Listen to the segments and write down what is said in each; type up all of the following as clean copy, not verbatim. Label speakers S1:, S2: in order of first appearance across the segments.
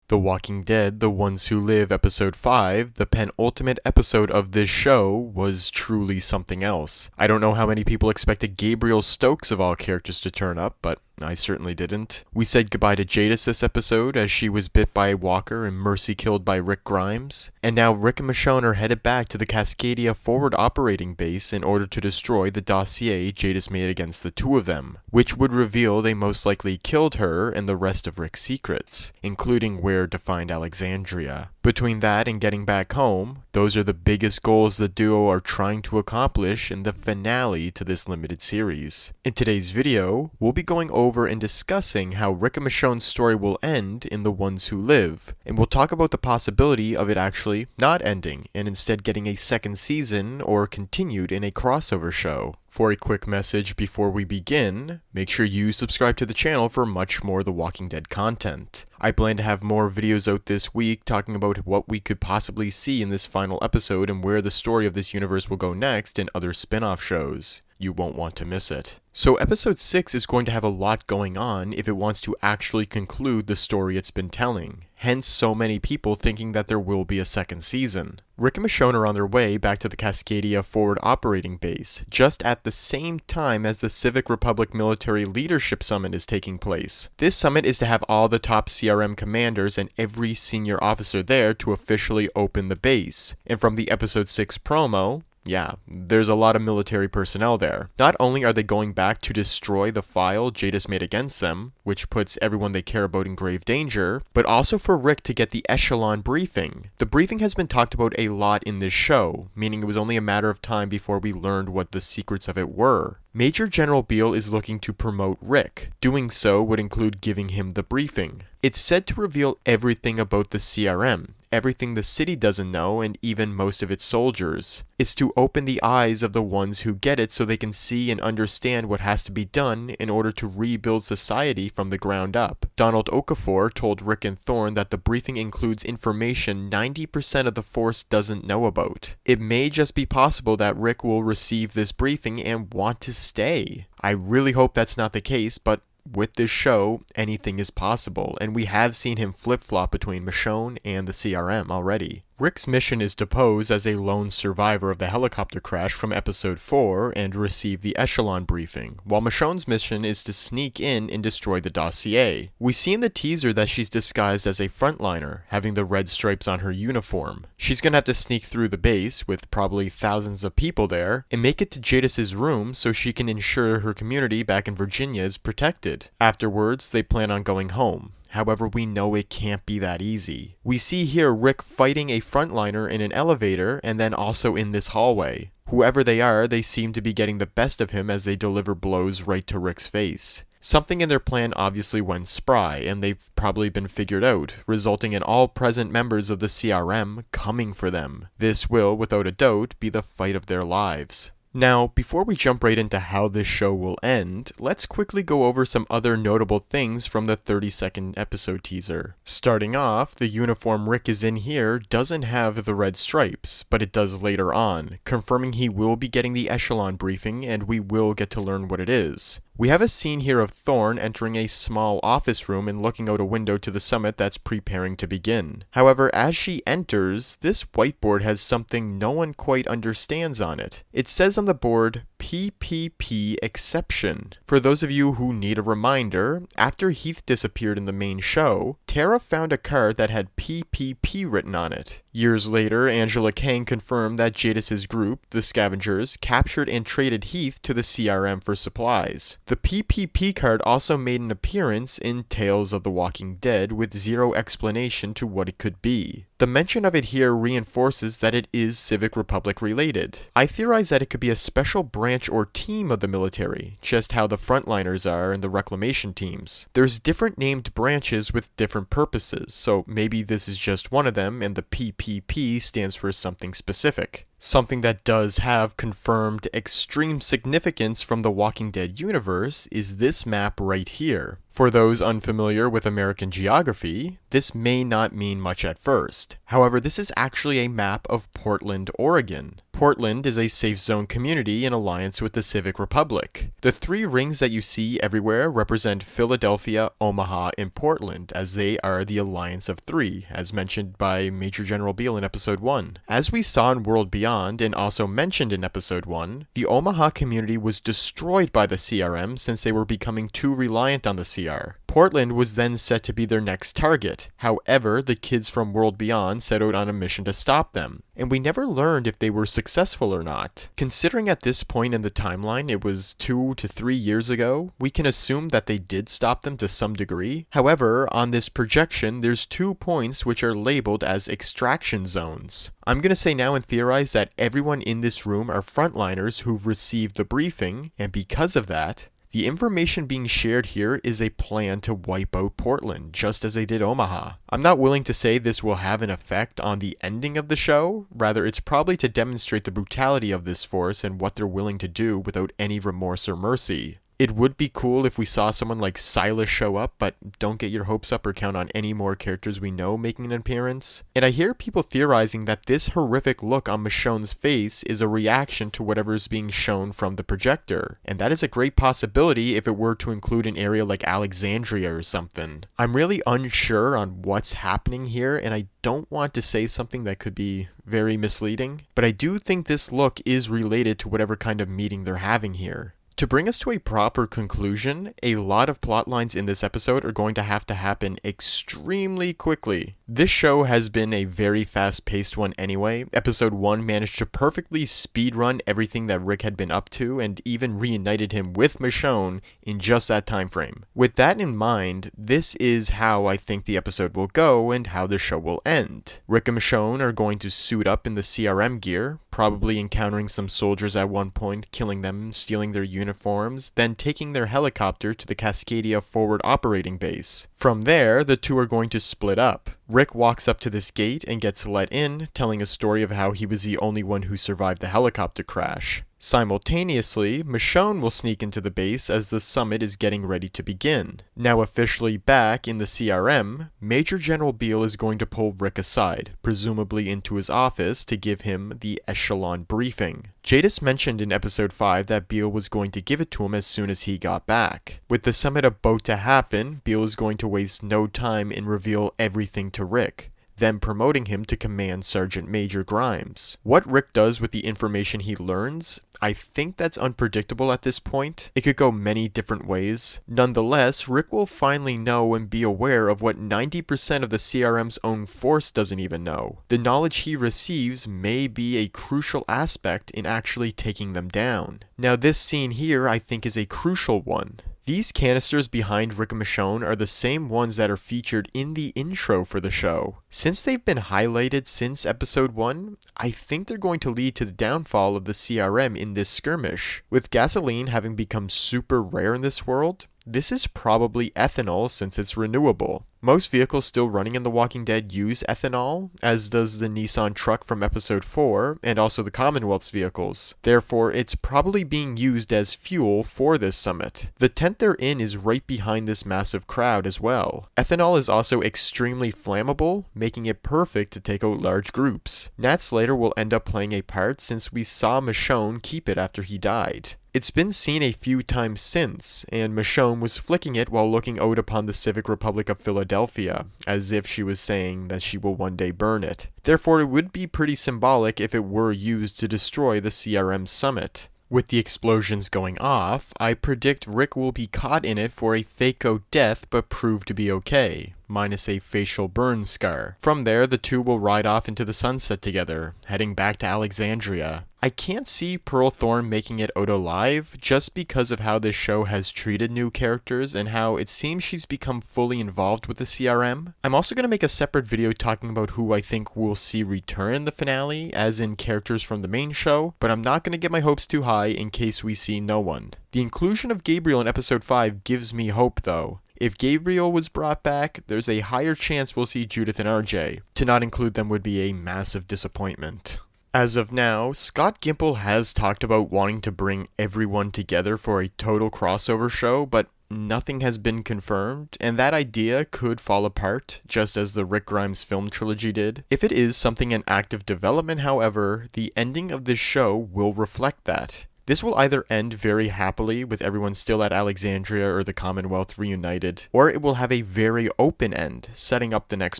S1: The Walking Dead, The Ones Who Live, Episode 5, the penultimate episode of this show, was truly something else. I don't know how many people expected Gabriel Stokes of all characters to turn up, but I certainly didn't. We said goodbye to Jadis this episode as she was bit by a walker and mercy killed by Rick Grimes. And now Rick and Michonne are headed back to the Cascadia Forward Operating Base in order to destroy the dossier Jadis made against the two of them, which would reveal they most likely killed her and the rest of Rick's secrets, including where to find Alexandria. Between that and getting back home, those are the biggest goals the duo are trying to accomplish in the finale to this limited series. In today's video, we'll be going over and discussing how Rick and Michonne's story will end in The Ones Who Live, and we'll talk about the possibility of it actually not ending and instead getting a second season or continued in a crossover show. For a quick message before we begin, make sure you subscribe to the channel for much more The Walking Dead content. I plan to have more videos out this week talking about what we could possibly see in this final episode and where the story of this universe will go next in other spin-off shows. You won't want to miss it. So episode 6 is going to have a lot going on if it wants to actually conclude the story it's been telling. Hence so many people thinking that there will be a second season. Rick and Michonne are on their way back to the Cascadia Forward Operating Base, just at the same time as the Civic Republic Military Leadership Summit is taking place. This summit is to have all the top CRM commanders and every senior officer there to officially open the base. And from the episode 6 promo, yeah, there's a lot of military personnel there. Not only are they going back to destroy the file Jadis made against them, which puts everyone they care about in grave danger, but also for Rick to get the echelon briefing. The briefing has been talked about a lot in this show, meaning it was only a matter of time before we learned what the secrets of it were. Major General Beale is looking to promote Rick. Doing so would include giving him the briefing. It's said to reveal everything about the CRM, everything the city doesn't know, and even most of its soldiers. It's to open the eyes of the ones who get it so they can see and understand what has to be done in order to rebuild society from the ground up. Donald Okafor told Rick and Thorne that the briefing includes information 90% of the Force doesn't know about. It may just be possible that Rick will receive this briefing and want to stay. I really hope that's not the case, but with this show, anything is possible, and we have seen him flip-flop between Michonne and the CRM already. Rick's mission is to pose as a lone survivor of the helicopter crash from episode 4 and receive the echelon briefing, while Michonne's mission is to sneak in and destroy the dossier. We see in the teaser that she's disguised as a frontliner, having the red stripes on her uniform. She's gonna have to sneak through the base, with probably thousands of people there, and make it to Jadis' room so she can ensure her community back in Virginia is protected. Afterwards, they plan on going home. However, we know it can't be that easy. We see here Rick fighting a frontliner in an elevator and then also in this hallway. Whoever they are, they seem to be getting the best of him as they deliver blows right to Rick's face. Something in their plan obviously went spry, and they've probably been figured out, resulting in all present members of the CRM coming for them. This will, without a doubt, be the fight of their lives. Now, before we jump right into how this show will end, let's quickly go over some other notable things from the 30-second episode teaser. Starting off, the uniform Rick is in here doesn't have the red stripes, but it does later on, confirming he will be getting the echelon briefing and we will get to learn what it is. We have a scene here of Thorne entering a small office room and looking out a window to the summit that's preparing to begin. However, as she enters, this whiteboard has something no one quite understands on it. It says on the board, PPP exception. For those of you who need a reminder, after Heath disappeared in the main show, Tara found a card that had PPP written on it. Years later, Angela Kang confirmed that Jadis' group, the Scavengers, captured and traded Heath to the CRM for supplies. The PPP card also made an appearance in Tales of the Walking Dead with zero explanation to what it could be. The mention of it here reinforces that it is Civic Republic related. I theorize that it could be a special branch or team of the military, just how the frontliners are in the reclamation teams. There's different named branches with different purposes, so maybe this is just one of them and the PPP stands for something specific. Something that does have confirmed extreme significance from the Walking Dead universe is this map right here. For those unfamiliar with American geography, this may not mean much at first. However, this is actually a map of Portland, Oregon. Portland is a safe zone community in alliance with the Civic Republic. The 3 rings that you see everywhere represent Philadelphia, Omaha, and Portland, as they are the Alliance of 3, as mentioned by Major General Beale in Episode 1. As we saw in World Beyond, and also mentioned in Episode 1, the Omaha community was destroyed by the CRM since they were becoming too reliant on the CR. Portland was then set to be their next target. However, the kids from World Beyond set out on a mission to stop them, and we never learned if they were successful or not. Considering at this point in the timeline it was 2 to 3 years ago, we can assume that they did stop them to some degree. However, on this projection, there's 2 points which are labeled as extraction zones. I'm going to say now and theorize that everyone in this room are frontliners who've received the briefing, and because of that, the information being shared here is a plan to wipe out Portland, just as they did Omaha. I'm not willing to say this will have an effect on the ending of the show, rather it's probably to demonstrate the brutality of this force and what they're willing to do without any remorse or mercy. It would be cool if we saw someone like Silas show up, but don't get your hopes up or count on any more characters we know making an appearance. And I hear people theorizing that this horrific look on Michonne's face is a reaction to whatever is being shown from the projector. And that is a great possibility if it were to include an area like Alexandria or something. I'm really unsure on what's happening here, and I don't want to say something that could be very misleading, but I do think this look is related to whatever kind of meeting they're having here. To bring us to a proper conclusion, a lot of plot lines in this episode are going to happen extremely quickly. This show has been a very fast-paced one anyway. Episode 1 managed to perfectly speedrun everything that Rick had been up to and even reunited him with Michonne in just that time frame. With that in mind, this is how I think the episode will go and how the show will end. Rick and Michonne are going to suit up in the CRM gear, probably encountering some soldiers at one point, killing them, stealing their uniforms, then taking their helicopter to the Cascadia Forward Operating Base. From there, the 2 are going to split up. Rick walks up to this gate and gets let in, telling a story of how he was the only one who survived the helicopter crash. Simultaneously, Michonne will sneak into the base as the summit is getting ready to begin. Now officially back in the CRM, Major General Beale is going to pull Rick aside, presumably into his office to give him the echelon briefing. Jadis mentioned in episode 5 that Beale was going to give it to him as soon as he got back. With the summit about to happen, Beale is going to waste no time and reveal everything to Rick, then promoting him to Command Sergeant Major Grimes. What Rick does with the information he learns, I think that's unpredictable at this point. It could go many different ways. Nonetheless, Rick will finally know and be aware of what 90% of the CRM's own force doesn't even know. The knowledge he receives may be a crucial aspect in actually taking them down. Now this scene here I think is a crucial one. These canisters behind Rick and Michonne are the same ones that are featured in the intro for the show. Since they've been highlighted since episode 1, I think they're going to lead to the downfall of the CRM in this skirmish. With gasoline having become super rare in this world, this is probably ethanol since it's renewable. Most vehicles still running in The Walking Dead use ethanol, as does the Nissan truck from episode 4, and also the Commonwealth's vehicles. Therefore, it's probably being used as fuel for this summit. The tent they're in is right behind this massive crowd as well. Ethanol is also extremely flammable, making it perfect to take out large groups. Nat Slater will end up playing a part since we saw Michonne keep it after he died. It's been seen a few times since, and Michonne was flicking it while looking out upon the Civic Republic of Philadelphia, as if she was saying that she will one day burn it. Therefore, it would be pretty symbolic if it were used to destroy the CRM summit. With the explosions going off, I predict Rick will be caught in it for a fake-out death but prove to be okay, minus a facial burn scar. From there, the 2 will ride off into the sunset together, heading back to Alexandria. I can't see Pearl Thorne making it out alive just because of how this show has treated new characters and how it seems she's become fully involved with the CRM. I'm also going to make a separate video talking about who I think we'll see return in the finale, as in characters from the main show, but I'm not going to get my hopes too high in case we see no one. The inclusion of Gabriel in episode 5 gives me hope though. If Gabriel was brought back, there's a higher chance we'll see Judith and RJ. To not include them would be a massive disappointment. As of now, Scott Gimple has talked about wanting to bring everyone together for a total crossover show, but nothing has been confirmed, and that idea could fall apart, just as the Rick Grimes film trilogy did. If it is something in active development, however, the ending of this show will reflect that. This will either end very happily with everyone still at Alexandria or the Commonwealth reunited, or it will have a very open end, setting up the next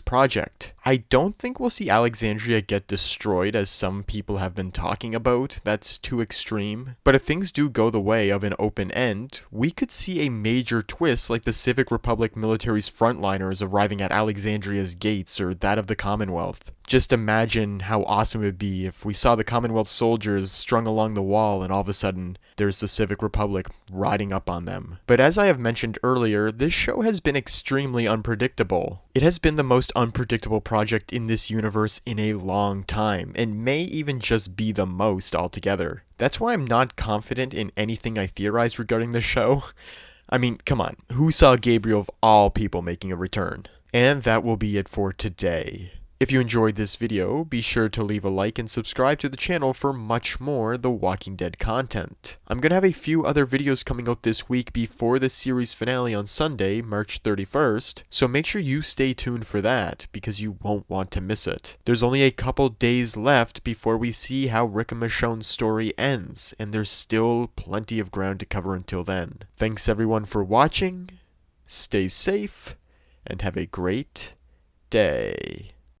S1: project. I don't think we'll see Alexandria get destroyed as some people have been talking about. That's too extreme. But if things do go the way of an open end, we could see a major twist like the Civic Republic military's frontliners arriving at Alexandria's gates or that of the Commonwealth. Just imagine how awesome it would be if we saw the Commonwealth soldiers strung along the wall and all of a sudden there's the Civic Republic riding up on them. But as I have mentioned earlier, this show has been extremely unpredictable. It has been the most unpredictable project in this universe in a long time, and may even just be the most altogether. That's why I'm not confident in anything I theorize regarding this show. I mean, come on, who saw Gabriel of all people making a return? And that will be it for today. If you enjoyed this video, be sure to leave a like and subscribe to the channel for much more The Walking Dead content. I'm gonna have a few other videos coming out this week before the series finale on Sunday, March 31st, so make sure you stay tuned for that, because you won't want to miss it. There's only a couple days left before we see how Rick and Michonne's story ends, and there's still plenty of ground to cover until then. Thanks everyone for watching, stay safe, and have a great day.